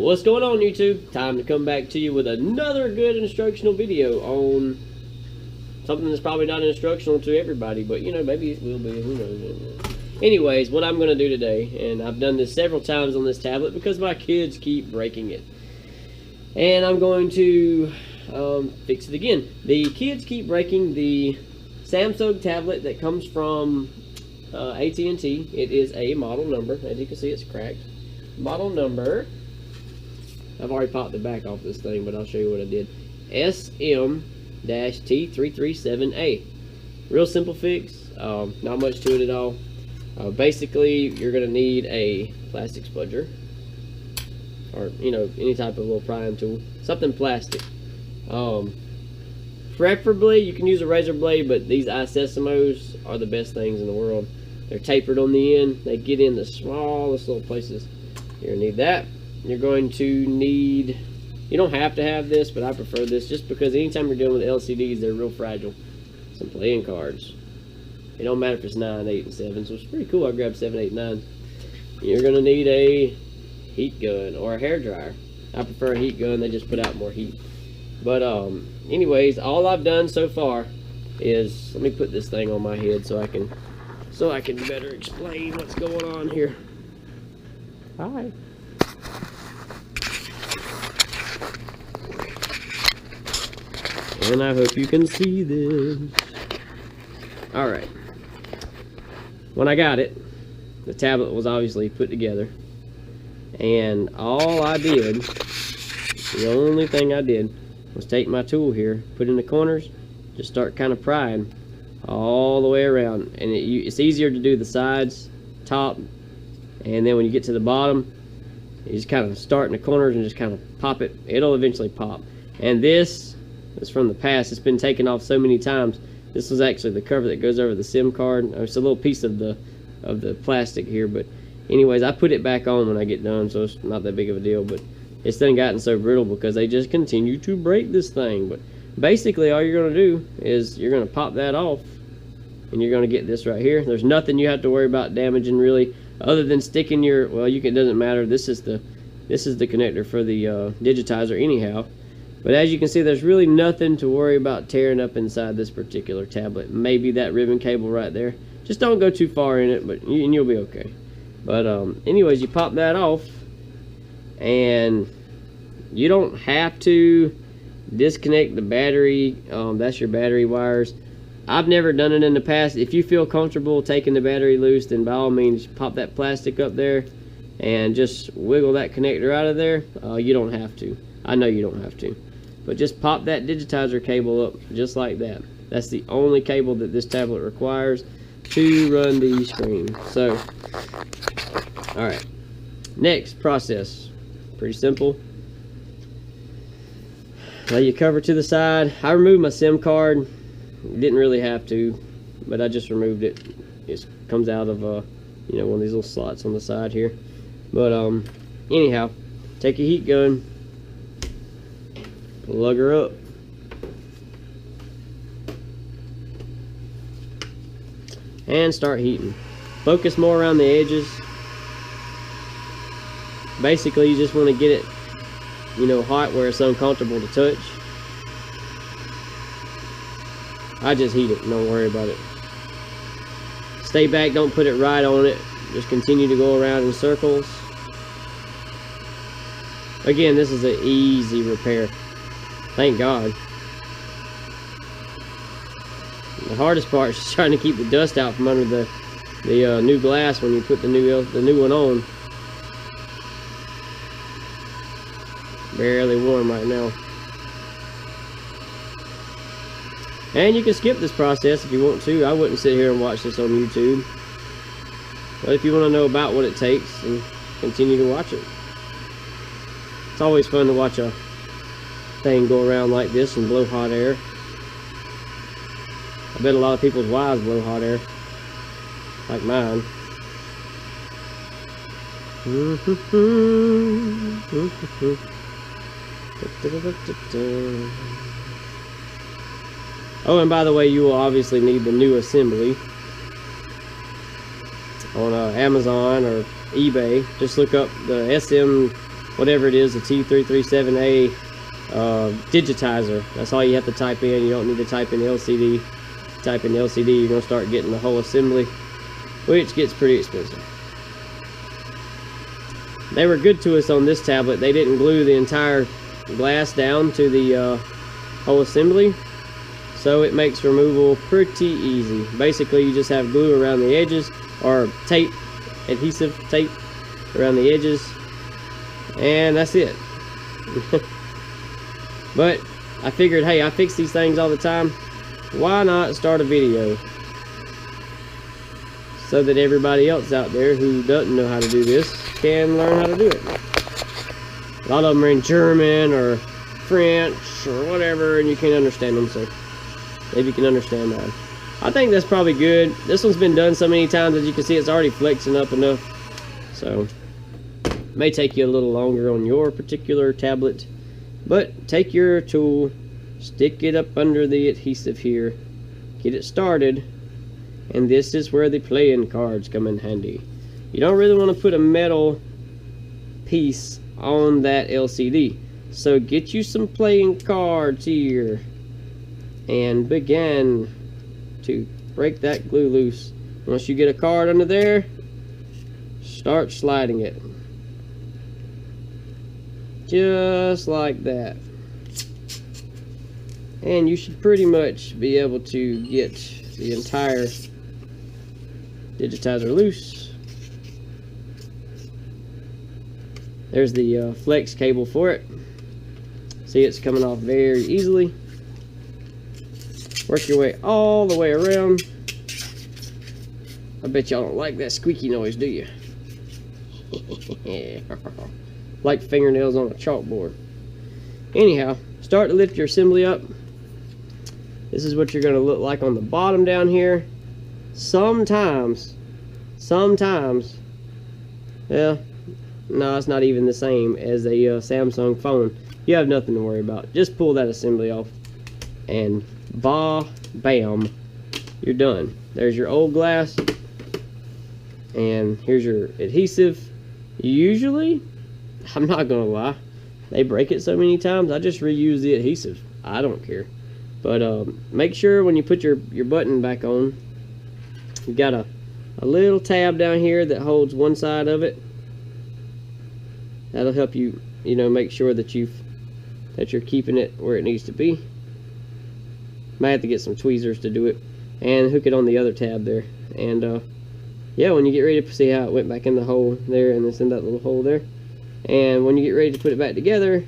What's going on, YouTube? Time to come back to you with another good instructional video on something that's probably not instructional to everybody, but you know, maybe it will be, who knows. Anyways, what I'm going to do today, and I've done this several times on this tablet because my kids keep breaking it, and I'm going to fix it again. The kids keep breaking the Samsung tablet that comes from AT&T. It is a model number. As you can see, it's cracked. Model number, I've already popped the back off this thing, but I'll show you what I did. SMT337A. Real simple fix. Not much to it at all. Basically, you're going to need a plastic spudger, or you know, any type of little prying tool, something plastic. Preferably, you can use a razor blade, but these iSesimos are the best things in the world. They're tapered on the end. They get in the smallest little places. You're gonna need that. You're going to need, you don't have to have this, but I prefer this just because anytime you're dealing with LCDs, they're real fragile. Some playing cards. It don't matter if it's 9, 8, and 7, so it's pretty cool. I grabbed 7, 8, 9. You're gonna need a heat gun or a hair dryer. I prefer a heat gun. They just put out more heat. But anyways, all I've done so far is, let me put this thing on my head so I can better explain what's going on here. Hi. And I hope you can see this. Alright. When I got it, the tablet was obviously put together. And all I did, the only thing I did, was take my tool here, put in the corners, just start kind of prying all the way around. And it's easier to do the sides, top, and then when you get to the bottom, you just kind of start in the corners and just kind of pop it. It'll eventually pop. And this is from the past. It's been taken off so many times. This was actually the cover that goes over the SIM card. It's a little piece of the plastic here, but anyways, I put it back on when I get done, so it's not that big of a deal. But it's then gotten so brittle because they just continue to break this thing. But basically, all you're going to do is you're going to pop that off, and you're going to get this right here. There's nothing you have to worry about damaging really, other than sticking your, well, it doesn't matter. This is the connector for the digitizer anyhow. But as you can see, there's really nothing to worry about tearing up inside this particular tablet. Maybe that ribbon cable right there. Just don't go too far in it, but you'll be okay. But anyways, you pop that off, and you don't have to disconnect the battery. That's your battery wires. I've never done it in the past. If you feel comfortable taking the battery loose, then by all means pop that plastic up there and just wiggle that connector out of there. You don't have to. I know you don't have to. But just pop that digitizer cable up just like that. That's the only cable that this tablet requires to run the screen. So, alright. Next process. Pretty simple. Lay your cover to the side. I removed my SIM card. Didn't really have to, but I just removed it. It comes out of you know, one of these little slots on the side here. But anyhow, take your heat gun, plug her up, and start heating. Focus more around the edges. Basically, you just want to get it, you know, hot where it's uncomfortable to touch. I just heat it, don't worry about it. Stay back, don't put it right on it. Just continue to go around in circles. Again, this is an easy repair. Thank God. The hardest part is just trying to keep the dust out from under the new glass when you put the new one on. Barely warm right now. And you can skip this process if you want to. I wouldn't sit here and watch this on YouTube. But if you want to know about what it takes, then continue to watch it. It's always fun to watch a thing go around like this and blow hot air. I bet a lot of people's wives blow hot air. Like mine. Oh, and by the way, you will obviously need the new assembly. on Amazon or eBay. Just look up the whatever it is, the T337A digitizer. That's all you have to type in. You don't need to type in LCD. Type in LCD, you're gonna start getting the whole assembly, which gets pretty expensive. They were good to us on this tablet. They didn't glue the entire glass down to the whole assembly, so it makes removal pretty easy. Basically, you just have glue around the edges, or tape, adhesive tape around the edges, and that's it. But I figured, hey, I fix these things all the time. Why not start a video so that everybody else out there who doesn't know how to do this can learn how to do it? A lot of them are in German or French or whatever, and you can't understand them, so maybe you can understand mine. I think that's probably good. This one's been done so many times, as you can see, it's already flexing up enough, so it may take you a little longer on your particular tablet. But take your tool, stick it up under the adhesive here, get it started, and this is where the playing cards come in handy. You don't really want to put a metal piece on that LCD, so get you some playing cards here and begin to break that glue loose. Once you get a card under there, start sliding it. Just like that. And you should pretty much be able to get the entire digitizer loose. There's the flex cable for it. See, it's coming off very easily. Work your way all the way around. I bet y'all don't like that squeaky noise, do you? Like fingernails on a chalkboard. Anyhow, start to lift your assembly up. This is what you're going to look like on the bottom down here. Sometimes, well, no, it's not even the same as a Samsung phone. You have nothing to worry about. Just pull that assembly off, and bam, you're done. There's your old glass, and here's your adhesive. Usually, I'm not gonna lie, they break it so many times, I just reuse the adhesive. I don't care. But make sure when you put your button back on, you got a little tab down here that holds one side of it. That'll help you, make sure that you're keeping it where it needs to be. Might have to get some tweezers to do it, and hook it on the other tab there. And yeah, when you get ready to see how it went back in the hole there, and it's in that little hole there. And when you get ready to put it back together,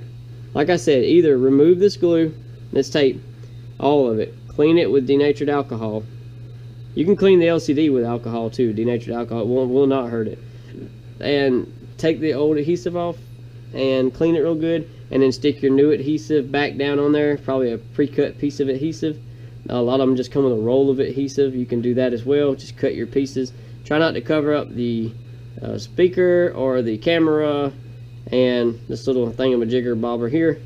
like I said, either remove this glue, this tape, all of it, clean it with denatured alcohol. You can clean the LCD with alcohol too. Denatured alcohol will not hurt it. And take the old adhesive off and clean it real good, and then stick your new adhesive back down on there, probably a pre-cut piece of adhesive. A lot of them just come with a roll of adhesive. You can do that as well. Just cut your pieces. Try not to cover up the speaker or the camera and this little thingamajigger bobber here,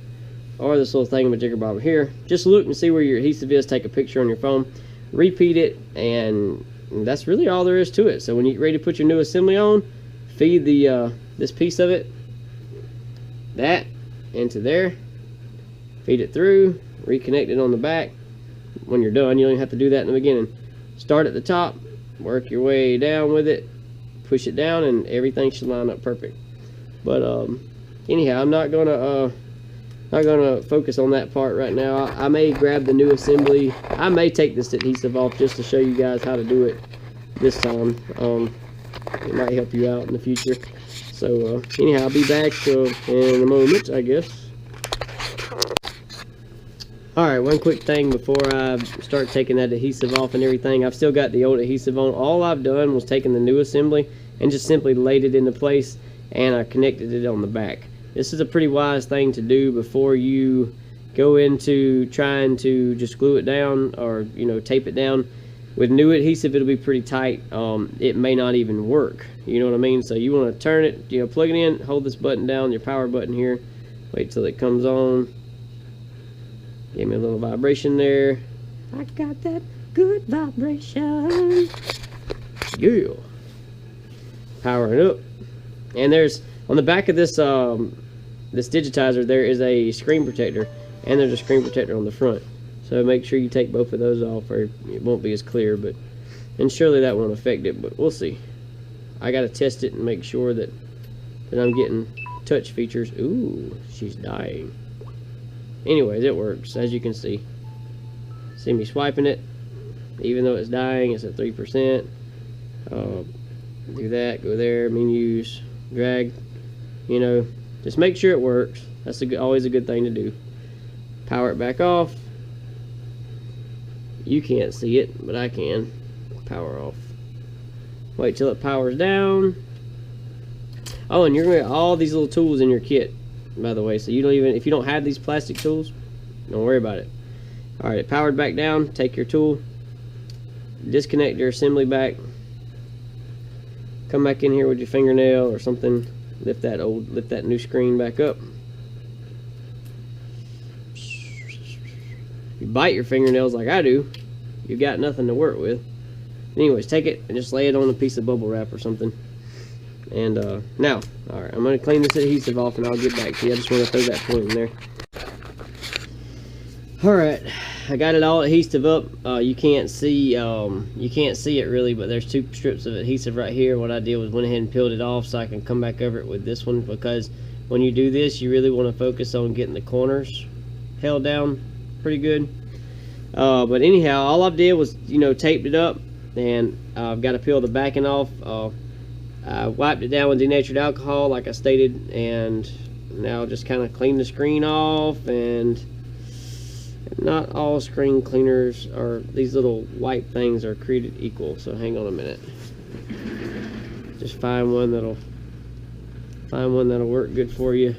or this little thingamajigger bobber here. Just look and see where your adhesive is. Take a picture on your phone, repeat it, and that's really all there is to it. So when you get ready to put your new assembly on, feed the this piece of it, that into there, feed it through, reconnect it on the back. When you're done, you don't even have to do that in the beginning. Start at the top, work your way down with it, push it down, and everything should line up perfect. But anyhow, I'm not gonna focus on that part right now. I may grab the new assembly. I may take this adhesive off just to show you guys how to do it this time. It might help you out in the future. So anyhow, I'll be back in a moment, I guess. Alright, one quick thing before I start taking that adhesive off and everything. I've still got the old adhesive on. All I've done was taken the new assembly and just simply laid it into place, and I connected it on the back. This is a pretty wise thing to do before you go into trying to just glue it down or tape it down. With new adhesive, it'll be pretty tight. It may not even work. You know what I mean? So you want to turn it, plug it in, hold this button down, your power button here. Wait till it comes on. Give me a little vibration there. I got that good vibration. Yeah. Powering up. And there's, on the back of this this digitizer, there is a screen protector, and there's a screen protector on the front. So make sure you take both of those off, or it won't be as clear. And surely that won't affect it, but we'll see. I gotta test it and make sure that I'm getting touch features. Ooh, she's dying. Anyways, it works, as you can see. See me swiping it, even though it's dying, it's at 3%. Do that, go there, menus, drag, you know, just make sure it works. That's always a good thing to do. Power it back off. You can't see it, but I can. Power off. Wait till it powers down. Oh, and you're gonna get all these little tools in your kit, by the way, so you don't even, if you don't have these plastic tools, don't worry about it. Alright, it powered back down. Take your tool, disconnect your assembly back, come back in here with your fingernail or something, lift that new screen back up. You bite your fingernails like I do, you got nothing to work with. Anyways, take it and just lay it on a piece of bubble wrap or something. And now, alright, I'm going to clean this adhesive off and I'll get back to you. I just want to throw that point in there. Alright, I got it all adhesive up. You can't see it really, but there's 2 strips of adhesive right here. What I did was went ahead and peeled it off so I can come back over it with this one, because when you do this, you really want to focus on getting the corners held down pretty good. But anyhow, all I did was, you know, taped it up, and I've got to peel the backing off. I wiped it down with denatured alcohol like I stated, and now just kind of clean the screen off. And not all screen cleaners are, these little white things are created equal, so hang on a minute. Just find one that'll work good for you.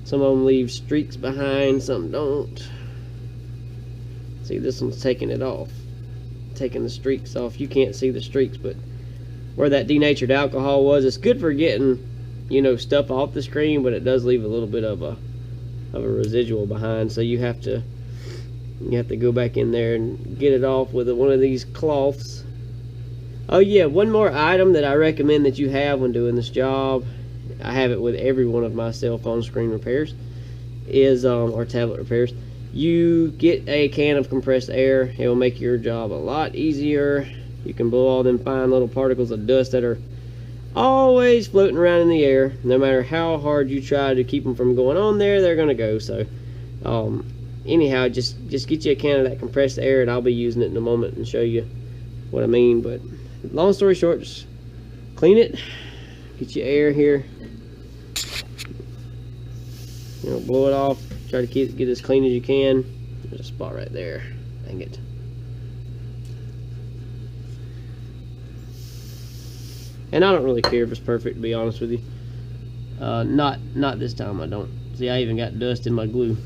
Some of them leave streaks behind, some don't. See, this one's taking it off, taking the streaks off. You can't see the streaks, but where that denatured alcohol was, it's good for getting, you know, stuff off the screen, but it does leave a little bit of a residual behind, so you have to go back in there and get it off with one of these cloths. Oh yeah, one more item that I recommend that you have when doing this job, I have it with every one of my cell phone screen repairs, is or tablet repairs. You get a can of compressed air. It will make your job a lot easier. You can blow all them fine little particles of dust that are always floating around in the air. No matter how hard you try to keep them from going on there, they're gonna go. So anyhow, just get you a can of that compressed air, and I'll be using it in a moment and show you what I mean. But long story short, just clean it, get your air here, you know, blow it off, try to get as clean as you can. There's a spot right there, dang it. And I don't really care if it's perfect, to be honest with you. Not this time, I don't. See, I even got dust in my glue.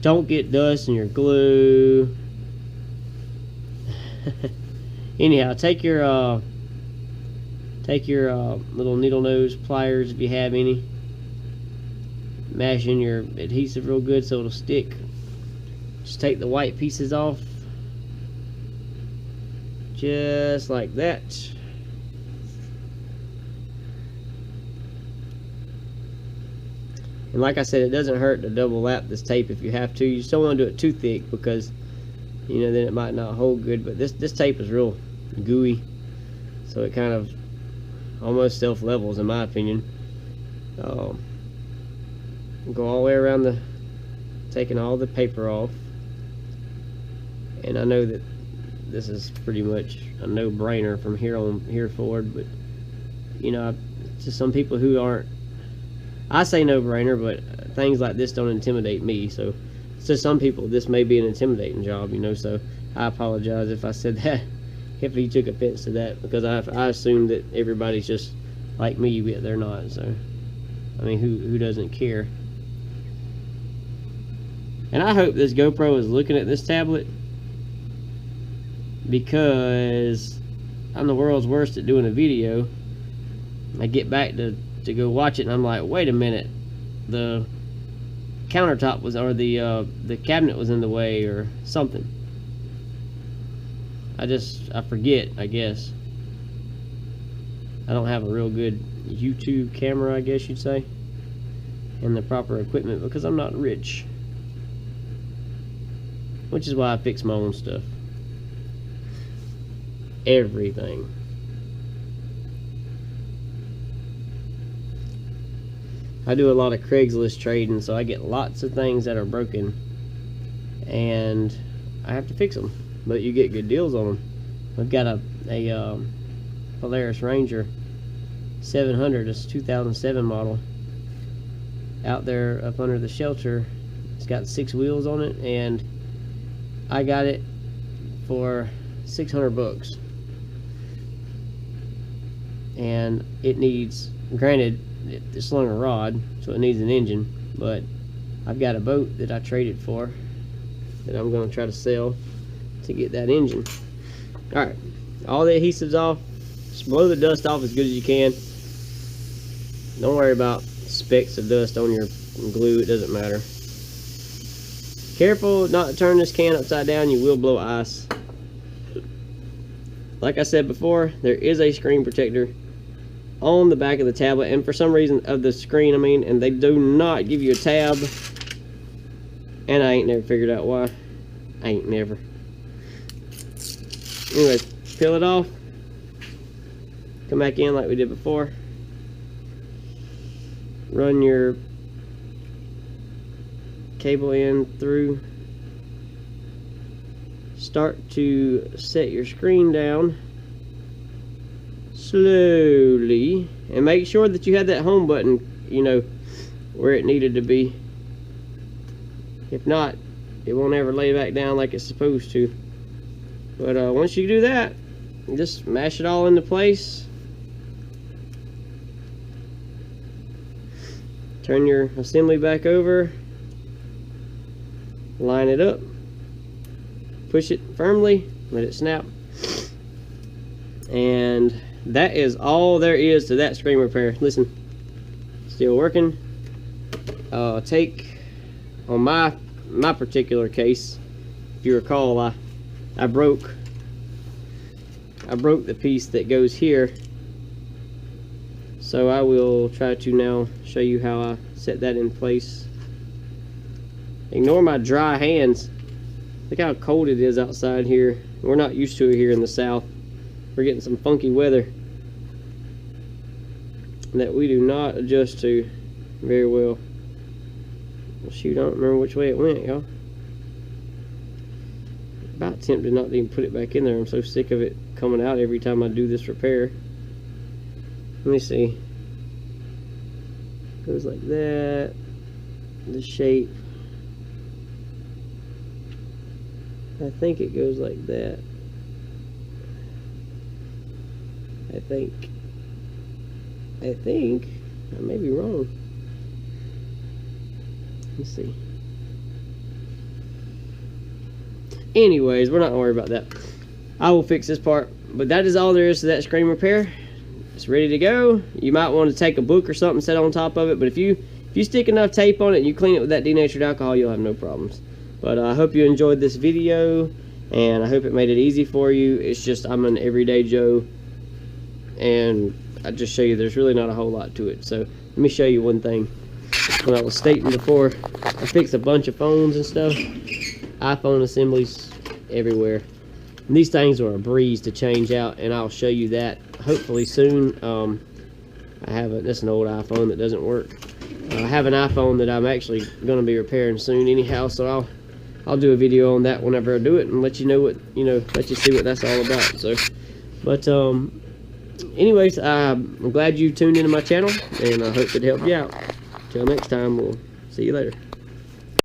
Don't get dust in your glue. Anyhow, take your little needle nose pliers, if you have any. Mash in your adhesive real good so it'll stick. Just take the white pieces off, just like that. And like I said, it doesn't hurt to double lap this tape if you have to. You just don't want to do it too thick, because, you know, then it might not hold good. But this tape is real gooey, so it kind of almost self-levels, in my opinion. Go all the way around taking all the paper off. And I know that this is pretty much a no-brainer from here forward, but, you know, to some people who aren't, I say no-brainer, but things like this don't intimidate me. So to some people, this may be an intimidating job, you know. So I apologize if I said that, if you took offense to that, because I assume that everybody's just like me, but they're not. So, I mean, who doesn't care? And I hope this GoPro is looking at this tablet, because I'm the world's worst at doing a video. I get back to go watch it, and I'm like, wait a minute, the countertop was, or the cabinet was in the way or something. I forget, I guess. I don't have a real good YouTube camera, I guess you'd say, and the proper equipment because I'm not rich, which is why I fix my own stuff, everything. I do a lot of Craigslist trading, so I get lots of things that are broken and I have to fix them, but you get good deals on them. We've got a Polaris Ranger 700, it's 2007 model, out there up under the shelter. It's got 6 wheels on it, and I got it for $600. And it needs, granted, it's slung a rod, so it needs an engine, but I've got a boat that I traded for that I'm going to try to sell to get that engine. Alright, all the adhesives off. Just blow the dust off as good as you can. Don't worry about specks of dust on your glue, it doesn't matter. Careful not to turn this can upside down, you will blow ice. Like I said before, there is a screen protector on the back of the tablet, and for some reason of the screen, I mean, and they do not give you a tab, and I ain't never figured out why. I ain't never. Anyways, peel it off, come back in like we did before, run your cable in through, start to set your screen down slowly, and make sure that you have that home button, you know, where it needed to be. If not, it won't ever lay back down like it's supposed to. But once you do that, just mash it all into place. Turn your assembly back over, line it up, push it firmly, let it snap, and that is all there is to that screen repair. Listen, still working. Take on my particular case, if you recall, I broke the piece that goes here, so I will try to now show you how I set that in place. Ignore my dry hands. Look how cold it is outside here. We're not used to it here in the south. We're getting some funky weather that we do not adjust to very well. Well, shoot, I don't remember which way it went, y'all. About tempted not to even put it back in there. I'm so sick of it coming out every time I do this repair. Let me see. Goes like that. The shape. I think it goes like that. I think. I may be wrong. Let's see. Anyways, we're not gonna worry about that. I will fix this part, but that is all there is to that screen repair. It's ready to go. You might want to take a book or something, set on top of it, but if you stick enough tape on it and you clean it with that denatured alcohol, you'll have no problems. But I hope you enjoyed this video, and I hope it made it easy for you. It's just, I'm an everyday Joe, and I just show you there's really not a whole lot to it. So let me show you one thing. When I was stating before, I fixed a bunch of phones and stuff, iPhone assemblies everywhere. And these things are a breeze to change out, and I'll show you that hopefully soon. I have that's an old iPhone that doesn't work. I have an iPhone that I'm actually going to be repairing soon anyhow, so I'll do a video on that whenever I do it and let you know what, let you see what that's all about. So, but anyways, I'm glad you tuned into my channel, and I hope it helped you out. Till next time, we'll see you later.